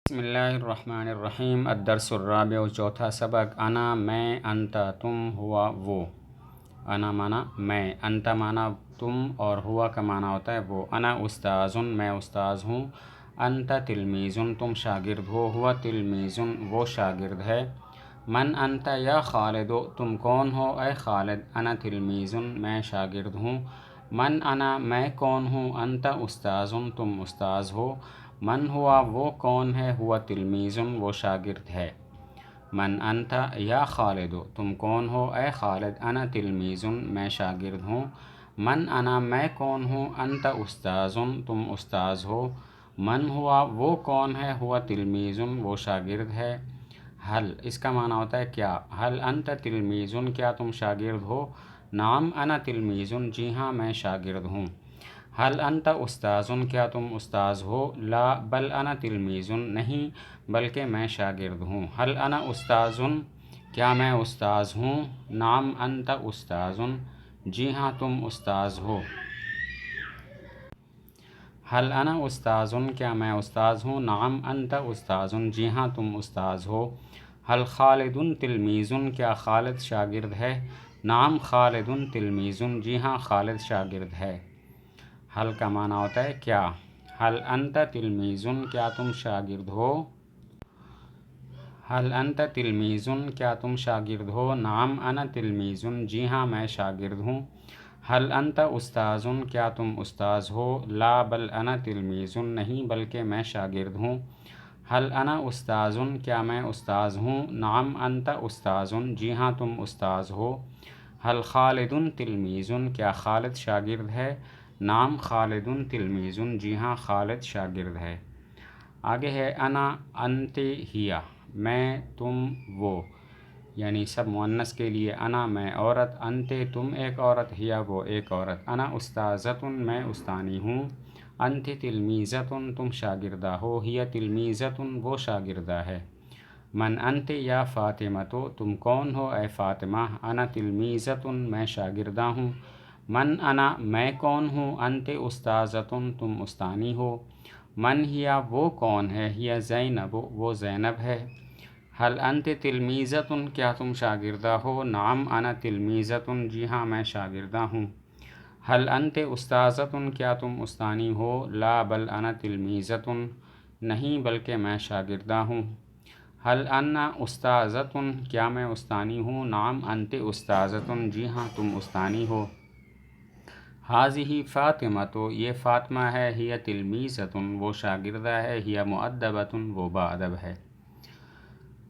بسم اللہ الرحمن الرحیم الدرس الرابع چوتھا سبق انا میں انت تم ہوا وہ۔ انا مانا میں، انت مانا تم اور ہوا کا مانا ہوتا ہے وہ۔ انا استاذ میں استاذ ہوں، انت تلمیذ تم شاگرد ہو، ہوا تلمیذ وہ شاگرد ہے۔ من انت یا خالد تم کون ہو اے خالد، انا تلمیذ میں شاگرد ہوں۔ من انا میں کون ہوں، انت استاذ تم استاذ ہو۔ من ہوا وہ کون ہے، ہوا تلمیذ وہ شاگرد ہے۔ من انت یا خالد تم کون ہو اے خالد، انا تلمیذ میں شاگرد ہوں۔ من انا میں کون ہوں، انت استاذ تم استاذ ہو۔ من ہوا وہ کون ہے، ہوا تلمیذ وہ شاگرد ہے۔ حل اس کا معنی ہوتا ہے کیا۔ حل انت تلمیذ کیا تم شاگرد ہو، نعم انا تلمیذ جی ہاں میں شاگرد ہوں۔ حل انت استاذ کیا تم استاذ ہو، لا بل انا تلمیذ نہیں بلکہ میں شاگرد ہوں۔ حل انا استاذ کیا میں استاذ ہوں، نعم انت استاذ جی ہاں تم استاذ ہو۔ حل انا استاذ کیا میں استاذ ہوں، نعم انت استاذ جی ہاں تم استاذ ہو۔ حل خالد تلمیذ کیا خالد شاگرد ہے، نعم خالد تلمیذ جی ہاں خالد شاگرد ہے۔ حل کا معنی ہوتا ہے کیا۔ حل انت تلمیذ کیا تم شاگرد ہو، حل انت تلمیذ کیا تم شاگرد ہو، نعم انا تلمیذ جی ہاں میں شاگرد ہوں۔ حل انت استاذ کیا تم استاذ ہو، لا بل انا تلمیذ نہیں بلکہ میں شاگرد ہوں۔ حل انا استاذ کیا میں استاذ ہوں، نعم انت استاذ جی ہاں تم استاذ ہو۔ حل خالد تلمیذ کیا خالد شاگرد ہے، نعم خالد تلمیذ جی ہاں خالد شاگرد ہے۔ آگے ہے انا انت ہیا میں تم وہ، یعنی سب مؤنث کے لیے انا میں عورت، انت تم ایک عورت، ہیا وہ ایک عورت۔ انا استاذۃ میں استانی ہوں، انت تلمیذۃ تم شاگردہ ہو، ہیا تلمیذۃ وہ شاگردہ ہے۔ من انت یا فاطمہ تم کون ہو اے فاطمہ، انا تلمیذۃ میں شاگردہ ہوں۔ من انا میں کون ہوں، انت استاذۃ تم استانی ہو۔ من ہیا وہ کون ہے، ہیا زینب وہ زینب ہے۔ حل انت تلمیذۃ کیا تم شاگردہ ہو، نعم انا تلمیذۃ جی ہاں میں شاگردہ ہوں۔ حل انت استاذۃ کیا تم استانی ہو، لا بل انا تلمیذۃ نہیں بلکہ میں شاگردہ ہوں۔ حل انا استاذۃ کیا میں استانی ہوں، نعم انت استاذۃ جی ہاں تم استانی ہو۔ ہذہ فاطمۃ یہ فاطمہ ہے، ہی تلمیذۃ وہ شاگردہ ہے، ہی مؤدبۃ وہ باادب ہے۔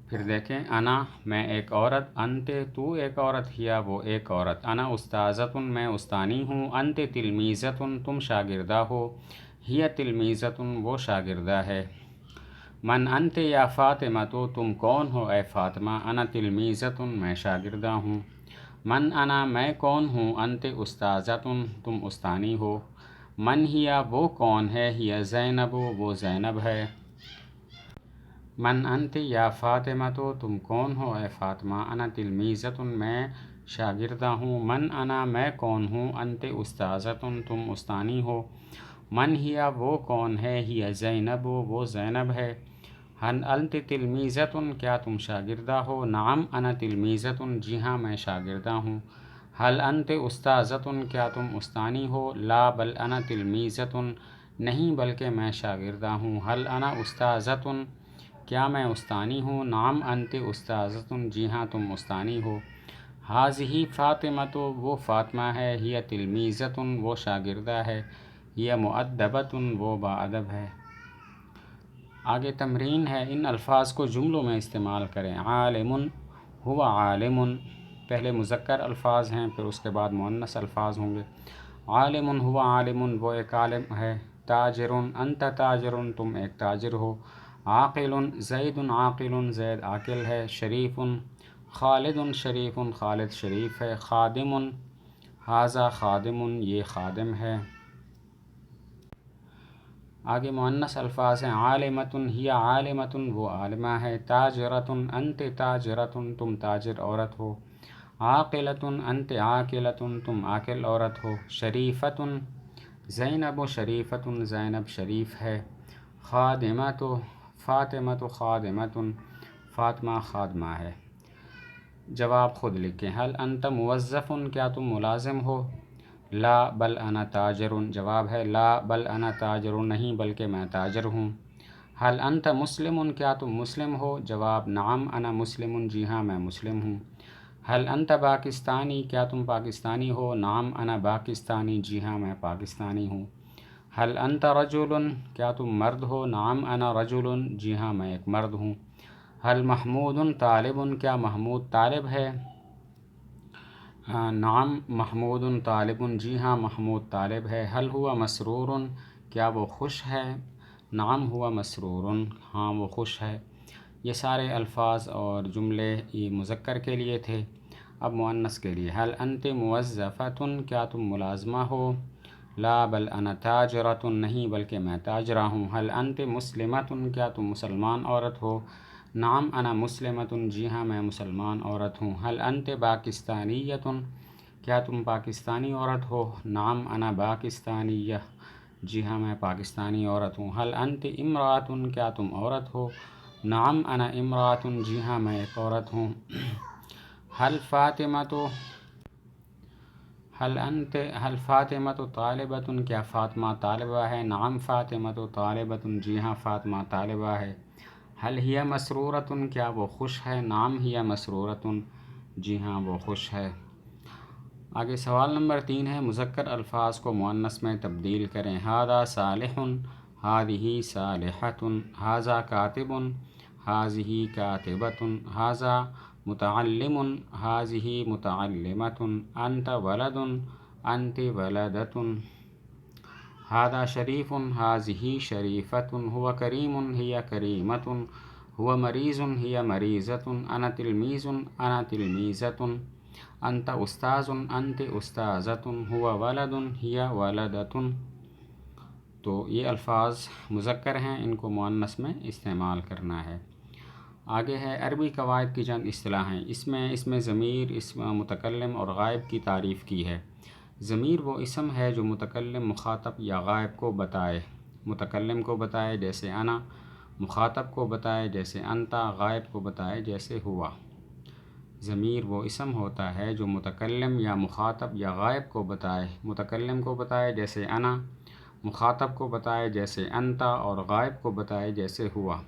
پھر دیکھیں انا میں ایک عورت، انت تو ایک عورت، ہیا وہ ایک عورت۔ انا استاذۃ میں استانی ہوں، انت تلمیذۃ تم شاگردہ ہو، ہی تلمیذۃ وہ شاگردہ ہے۔ من انت یا فاطمہ تم کون ہو اے فاطمہ، انا تلمیذۃ میں شاگردہ ہوں۔ من انا میں کون ہوں، انت استاذۃ تم استانی ہو۔ من ہیا وہ کون ہے، ہیا زینب وہ زینب ہے۔ من انت یا فاطمہ تم کون ہو اے فاطمہ، انا تلمیذۃ میں شاگردہ ہوں۔ من انا میں کون ہوں، انت استاذۃ تم استانی ہو۔ من ہیا وہ کون ہے، ہیا زینب وہ زینب ہے۔ حل انت تلمیذۃ کیا تم شاگردہ ہو، نعم انا تلمیذۃ جی ہاں میں شاگردہ ہوں۔ حل انت استاذۃ کیا تم استانی ہو، لا بل انا تلمیذۃ نہیں بلکہ میں شاگردہ ہوں۔ حل انا استاذۃ کیا میں استانی ہوں، نعم انت استاذۃ جی ہاں تم استانی ہو۔ ہذہ فاطمۃ وہ فاطمہ ہے، ہی تلمیذۃ وہ شاگردہ ہے، ہی مؤدبۃ وہ باادب ہے۔ آگے تمرین ہے، ان الفاظ کو جملوں میں استعمال کریں۔ عالم ہوا عالم، پہلے مذکر الفاظ ہیں پھر اس کے بعد مؤنث الفاظ ہوں گے۔ عالم ہوا عالم وہ ایک عالم ہے۔ تاجر انت تاجر تم ایک تاجر ہو۔ عاقل زید عاقل زید عاقل ہے۔ شریف خالد شریف خالد شریف ہے۔ خادم ھذا خادم یہ خادم ہے۔ آگے مؤنث الفاظ ہیں، عالمۃ ہی عالمۃ وہ عالمہ ہے۔ تاجرۃ انت تاجرۃ تم تاجر عورت ہو۔ عاقلۃ انت عاقلۃ تم عاقل عورت ہو۔ شریفۃ زینب شریفۃ زینب شریف ہے۔ خادمۃ الفاطمۃ خادمۃ، فاطمہ خادمہ ہے۔ جواب خود لکھیں۔ حل انت موظف، کیا تم ملازم ہو؟ لا بل انا تاجر، جواب ہے لا بل انا تاجر، نہیں بلکہ میں تاجر ہوں۔ حل انت مسلم، کیا تم مسلم ہو؟ جواب نعم انا مسلم، جی ہاں میں مسلم ہوں۔ حل انت پاکستانی، کیا تم پاکستانی ہو؟ نعم انا پاکستانی، جی ہاں میں پاکستانی ہوں۔ حل انت رجل، کیا تم مرد ہو؟ نعم انا رجل، جی ہاں میں ایک مرد ہوں۔ حل محمود طالب، کیا محمود طالب ہے؟ نعم محمود طالب، جی ہاں محمود طالب ہے۔ حل ہوا مسرور، کیا وہ خوش ہے؟ نعم ہوا مسرور، ہاں وہ خوش ہے۔ یہ سارے الفاظ اور جملے یہ مذکر کے لیے تھے۔ اب مؤنث کے لیے۔ حل انت موظفۃ، کیا تم ملازمہ ہو؟ لا بل انا تاجرۃ، نہیں بلکہ میں تاجرہ ہوں۔ حل انت مسلمۃ، کیا تم مسلمان عورت ہو؟ نعم انا مسلمۃ، جی ہاں میں مسلمان عورت ہوں۔ حل انت پاکستانیۃ، کیا تم پاکستانی عورت ہو؟ نعم انا پاکستانیہ، جی ہاں میں پاکستانی عورت ہوں۔ حل انت امرأۃ، کیا تم عورت ہو؟ نعم انا امرأۃ، جی ہاں میں ایک عورت ہوں۔ حل فاطمۃ طالبۃ، کیا فاطمہ طالبہ ہے؟ نعم فاطمۃ طالبۃ، جی ہاں فاطمہ طالبہ ہے۔ حل ہی مسرورۃ، کیا وہ خوش ہے؟ نعم ہی مسرورۃ، جی ہاں وہ خوش ہے۔ آگے سوال نمبر 3 ہے، مذکر الفاظ کو مؤنث میں تبدیل کریں۔ ھذا صالح، ھذہ صالحۃ، ھذا کاتب، ھذہ کاتبۃ، ھذا متعلم، ھذہ متعلمۃ، انت ولد، انت ولدۃ، ھذا شریف، ھذہ شریفۃ، ھو کریم، ہی کریمۃ، ھو مریض، ہی مریضۃ، انا تلمیذ، انا تلمیذۃ، انت استاذ، انت استاذۃ، ھو ولد، ہی ولدۃ۔ تو یہ الفاظ مذکر ہیں، ان کو مؤنث میں استعمال کرنا ہے۔ آگے ہے عربی قواعد کی چند اصطلاحیں۔ اس میں ضمیر، اسم متکلم اور غائب کی تعریف کی ہے۔ ضمیر وہ اسم ہے جو متکلم مخاطب یا غائب کو بتائے۔ متکلم کو بتائے جیسے انا، مخاطب کو بتائے جیسے انتا، غائب کو بتائے جیسے ہوا۔ ضمیر وہ اسم ہوتا ہے جو متکلم یا مخاطب یا غائب کو بتائے۔ متکلم کو بتائے جیسے انا، مخاطب کو بتائے جیسے انتا، اور غائب کو بتائے جیسے ہوا۔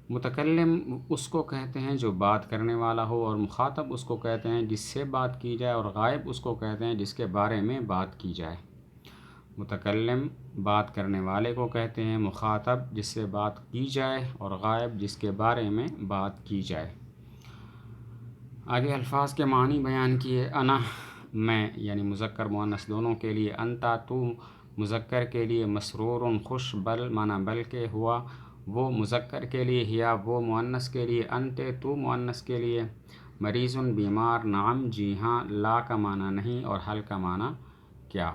متکلم اس کو کہتے ہیں جو بات کرنے والا ہو، اور مخاطب اس کو کہتے ہیں جس سے بات کی جائے، اور غائب اس کو کہتے ہیں جس کے بارے میں بات کی جائے۔ متکلم بات کرنے والے کو کہتے ہیں، مخاطب جس سے بات کی جائے، اور غائب جس کے بارے میں بات کی جائے۔ آگے الفاظ کے معنی بیان کیے۔ انا میں، یعنی مذکر مؤنث دونوں کے لیے۔ انتا تو مذکر کے لیے۔ مسرور خوش، بل معنی بلکہ، ہوا وہ مذکر کے لیے، ہیا وہ مؤنث کے لیے، انتے تو مؤنث کے لیے۔ مریض بیمار، نعم جی ہاں، لا کا معنی نہیں، اور حل کا معنی کیا۔